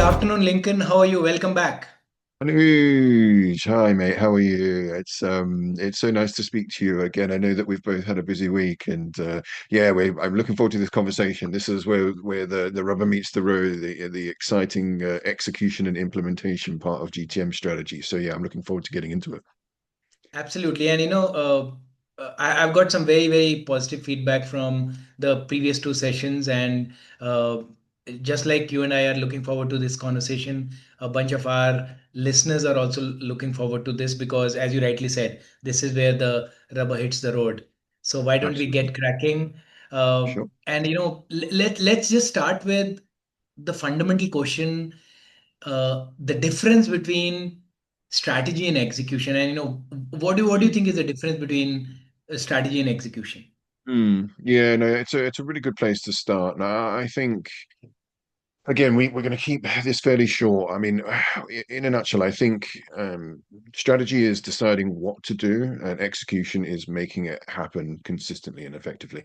afternoon, Lincoln. How are you? Welcome back. Anuj, hi mate, how are you? It's so nice to speak to you again. I know that we've both had a busy week, and yeah, I'm looking forward to this conversation. This is where the rubber meets the road, the exciting execution and implementation part of GTM strategy. So yeah, I'm looking forward to getting into it. Absolutely. And I've got some very, very positive feedback from the previous two sessions. And uh, just like you and I are looking forward to this conversation, a bunch of our listeners are also looking forward to this because, as you rightly said, this is where the rubber hits the road. So why don't we Absolutely, get cracking? Uh, sure. and let's just start with the fundamental question, the difference between strategy and execution. And what do you think is the difference between strategy and execution? Yeah, no, it's a really good place to start. Now, I think. Again, we're going to keep this fairly short. I mean, in a nutshell, I think strategy is deciding what to do, and execution is making it happen consistently and effectively.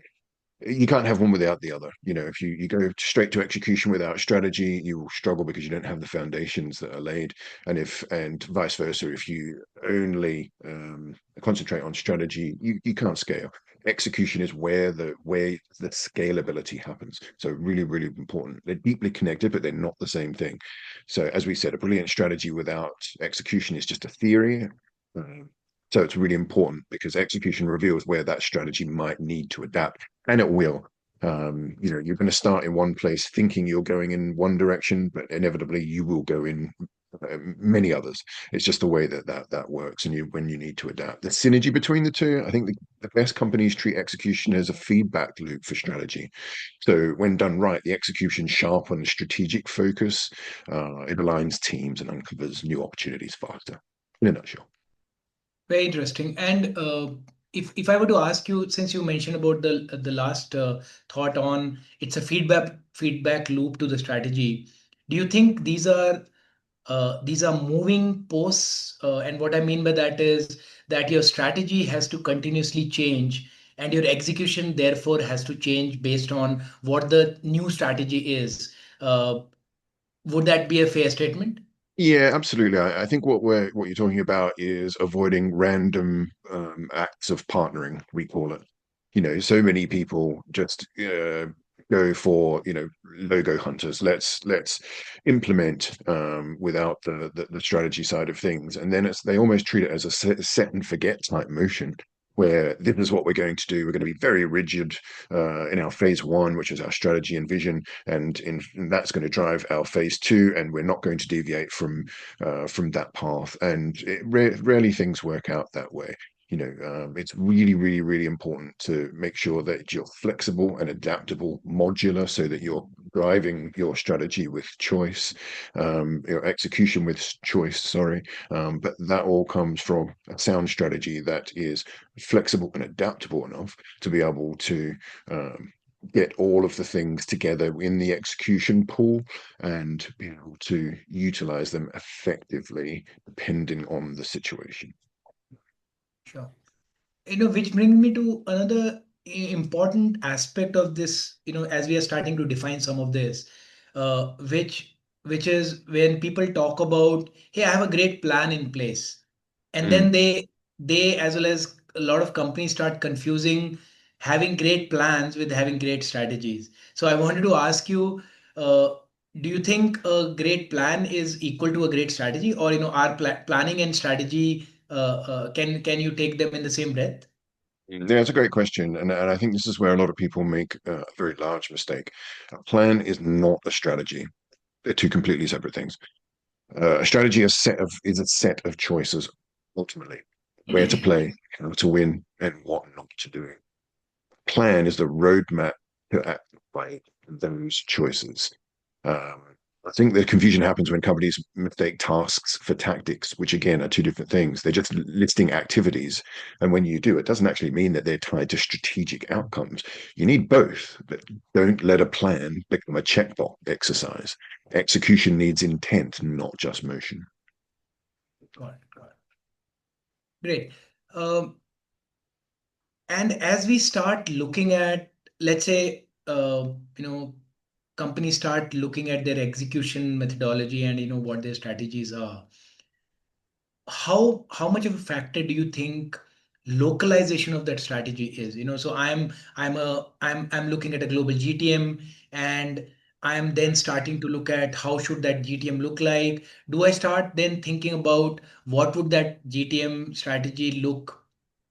You can't have one without the other. If you go straight to execution without strategy, you will struggle because you don't have the foundations that are laid. And vice versa, if you only concentrate on strategy, you can't scale. Execution is where the scalability happens. So really, really important. They're deeply connected, but they're not the same thing. So as we said, a brilliant strategy without execution is just a theory. Um, so it's really important because execution reveals where that strategy might need to adapt, and it will. You're going to start in one place thinking you're going in one direction, but inevitably you will go in many others. It's just the way that works, and when you need to adapt. The synergy between the two, I think the best companies treat execution as a feedback loop for strategy. So when done right, the execution sharpens strategic focus, it aligns teams and uncovers new opportunities faster. In a nutshell. Very interesting. And if I were to ask you, since you mentioned about the last thought on it's a feedback loop to the strategy, do you think these are moving posts? And what I mean by that is that your strategy has to continuously change, and your execution therefore has to change based on what the new strategy is. Would that be a fair statement? Yeah, absolutely. I think what you're talking about is avoiding random acts of partnering, we call it. So many people just go for, logo hunters. Let's implement without the strategy side of things, and then they almost treat it as a set and forget type motion. Where this is what we're going to do. We're going to be very rigid in our phase one, which is our strategy and vision, and that's going to drive our phase two, and we're not going to deviate from that path. And rarely things work out that way. It's really, really, really important to make sure that you're flexible and adaptable, modular, so that you're driving your strategy with choice, your execution with choice, sorry. But that all comes from a sound strategy that is flexible and adaptable enough to be able to get all of the things together in the execution pool and be able to utilize them effectively depending on the situation. Sure. Which brings me to another important aspect of this, as we are starting to define some of this, which is when people talk about, hey, I have a great plan in place. And then Mm. they as well as a lot of companies start confusing having great plans with having great strategies. So I wanted to ask you, do you think a great plan is equal to a great strategy, or are planning and strategy, can you take them in the same breath? Yeah, it's a great question. And I think this is where a lot of people make a very large mistake. A plan is not a strategy. They're two completely separate things. A strategy is a set of choices, ultimately, where to play, how to win, and what not to do. Plan is the roadmap to activate those choices. Um, I think the confusion happens when companies mistake tasks for tactics, which again are two different things. They're just listing activities. And when you do, it doesn't actually mean that they're tied to strategic outcomes. You need both, but don't let a plan become a checkbox exercise. Execution needs intent, not just motion. Got it. Got it. Great. Um, and as we start looking at, let's say, companies start looking at their execution methodology and what their strategies are, how much of a factor do you think localization of that strategy is? So I'm looking at a global GTM, and I'm then starting to look at how should that GTM look like. Do I start then thinking about what would that GTM strategy look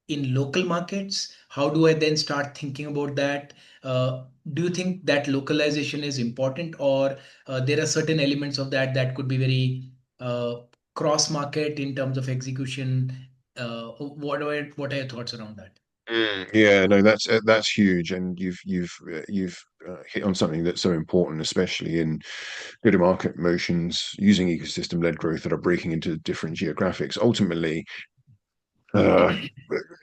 in local markets? How do I then start thinking about that? Do you think that localization is important, or there are certain elements of that that could be very uh, cross market in terms of execution? What are your thoughts around that? Yeah, no, that's huge, and you've hit on something that's so important, especially in go-to-market motions using ecosystem-led growth that are breaking into different geographics. Ultimately, uh,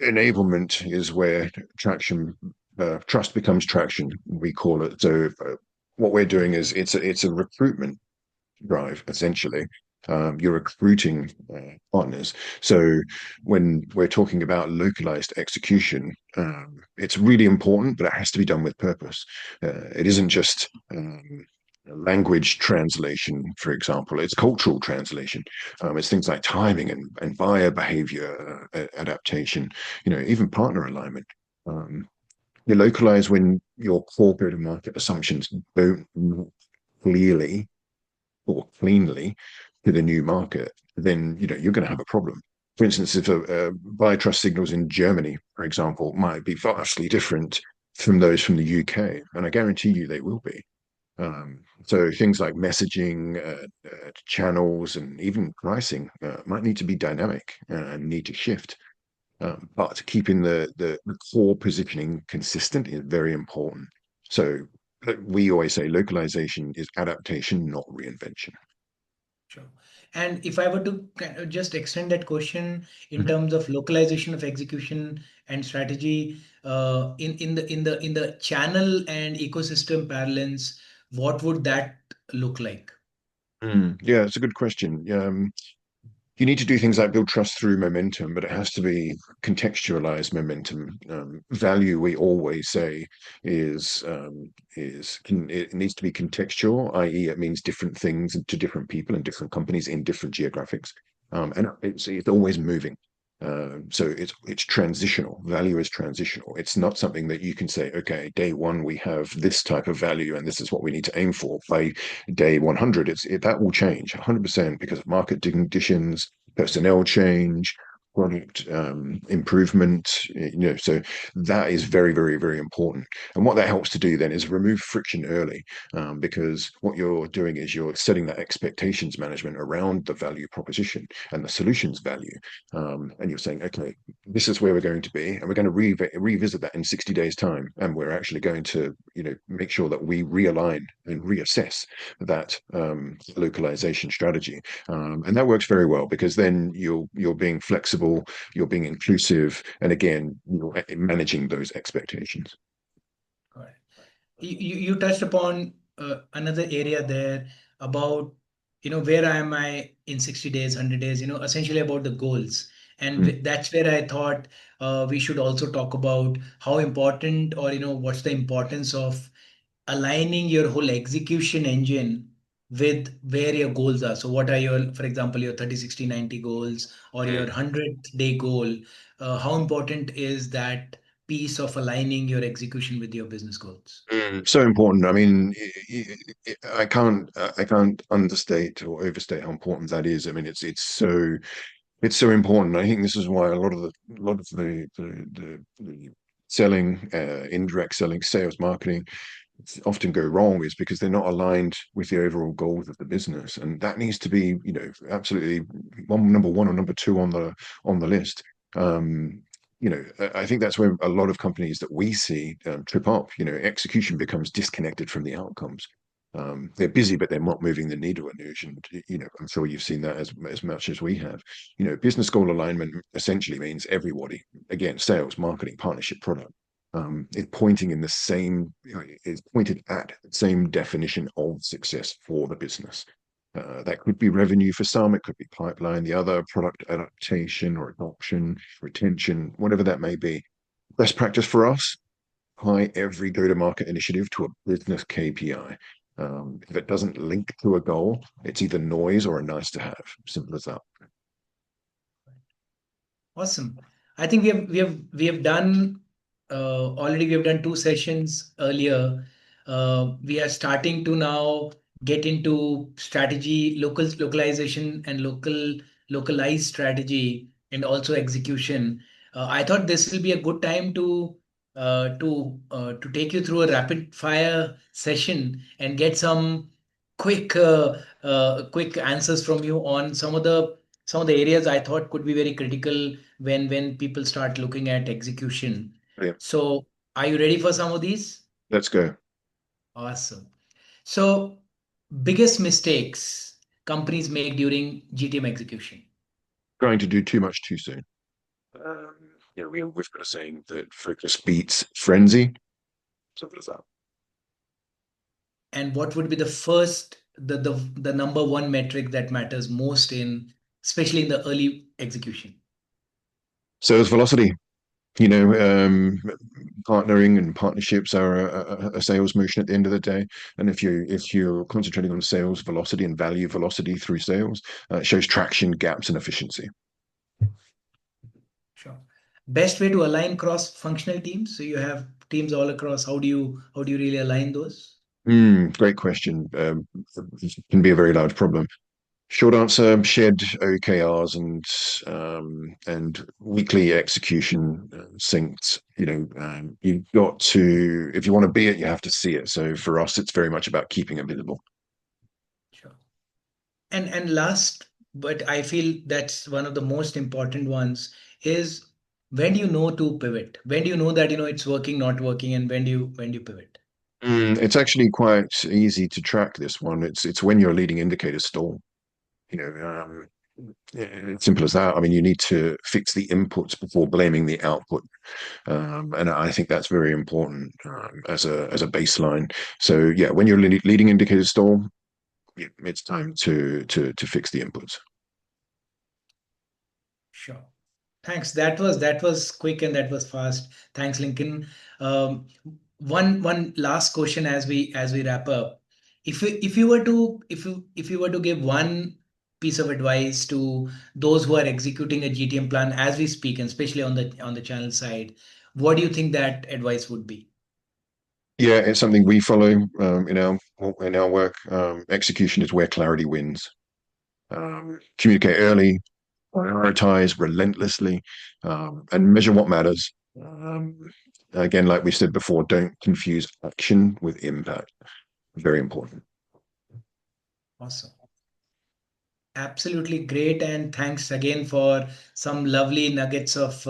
enablement is where traction, trust becomes traction. We call it. So, what we're doing is it's a recruitment drive, essentially. You're recruiting partners. So when we're talking about localized execution, it's really important, but it has to be done with purpose. It isn't just language translation, for example. It's cultural translation. It's things like timing and buyer behavior adaptation, even partner alignment. You localize when your core go-to-market assumptions don't clearly or cleanly to the new market, then you're going to have a problem. For instance, if a buyer trust signals in Germany, for example, might be vastly different from those from the UK, and I guarantee you they will be. So things like messaging, channels, and even pricing might need to be dynamic and need to shift. But keeping the core positioning consistent is very important. So we always say localization is adaptation, not reinvention. Sure. And if I were to kind of just extend that question in terms of localization of execution and strategy, in the channel and ecosystem parlance, what would that look like? Yeah, it's a good question. You need to do things like build trust through momentum, but it has to be contextualized momentum. Value, we always say, it needs to be contextual, i.e., it means different things to different people and different companies in different geographics, and it's always moving. So it's transitional. Value is transitional. It's not something that you can say, okay, day one we have this type of value and this is what we need to aim for. By day 100, that will change 100% because of market conditions, personnel change, product improvement. So that is very, very, very important. And what that helps to do then is remove friction early, because what you're doing is you're setting that expectations management around the value proposition and the solutions value. And you're saying, okay, this is where we're going to be, and we're going to revisit that in 60 days' time, and we're actually going to, make sure that we realign and reassess that localization strategy, and that works very well because then you're being flexible, you're being inclusive, and again, you're managing those expectations. Correct. You touched upon another area there about where am I in 60 days, 100 days, essentially about the goals. And Mm. that's where I thought we should also talk about how important, or what's the importance of aligning your whole execution engine with where your goals are. So what are your, for example, your 30, 60, 90 goals, or your Mm. 100-day goal? How important is that piece of aligning your execution with your business goals? So important. I mean, I can't understate or overstate how important that is. I mean, it's so important. I think this is why a lot of the selling, indirect selling, sales, marketing often go wrong is because they're not aligned with the overall goals of the business, and that needs to be, absolutely number one or number two on the list. I think that's where a lot of companies that we see trip up. Execution becomes disconnected from the outcomes. They're busy, but they're not moving the needle, Anuj. And I'm sure you've seen that as much as we have. Business goal alignment essentially means everybody, again, sales, marketing, partnership, product, is pointing in the same, is pointed at the same definition of success for the business. That could be revenue for some, it could be pipeline, the other product adaptation or adoption, retention, whatever that may be. Best practice for us, tie every go-to-market initiative to a business KPI. If it doesn't link to a goal, it's either noise or a nice to have. Simple as that. Awesome. I think we have done already. We have done two sessions earlier. We are starting to now get into strategy, localization, and localized strategy, and also execution. I thought this will be a good time to take you through a rapid fire session and get some quick answers from you on some of the areas I thought could be very critical when people start looking at execution. Yeah, So, are you ready for some of these? let's go. Awesome. So, biggest mistakes companies make during GTM execution. Trying to do too much too soon. We've got a saying that focus beats frenzy. Simple as that. And what would be the number one metric that matters most in, especially in the early execution? Sales velocity. You know, partnering and partnerships are a sales motion at the end of the day. And if you're concentrating on sales velocity and value velocity through sales, it shows traction, gaps, and efficiency. Sure. Best way to align cross-functional teams. So you have teams all across. How do you really align those? Great question. It can be a very large problem. Short answer: shared OKRs and weekly execution synced. You've got to, if you want to be it, you have to see it. So for us, it's very much about keeping it visible. Sure. And last, but I feel that's one of the most important ones is when do you know to pivot? When do you know that it's working, not working, and when do you pivot? It's actually quite easy to track this one. It's when your leading indicators stall. You know, yeah, it's simple as that. I mean, you need to fix the inputs before blaming the output. And I think that's very important as a baseline. So yeah, when your leading indicators stall, yeah, it's time to fix the inputs. Sure. Thanks. That was quick and that was fast. Thanks, Lincoln. Um, one last question as we wrap up. If you were to give one piece of advice to those who are executing a GTM plan as we speak, and especially on the channel side, what do you think that advice would be? Yeah, it's something we follow in our work. Execution is where clarity wins. Communicate early, prioritize relentlessly, and measure what matters. Again, like we said before, don't confuse action with impact. Very important. Awesome. Absolutely great, and thanks again for some lovely nuggets of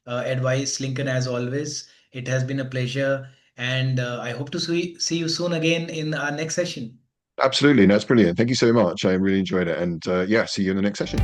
advice, Lincoln, as always. It has been a pleasure, and I hope to see you soon again in our next session. Absolutely. No, it's brilliant. Thank you so much. I really enjoyed it. And yeah, see you in the next session.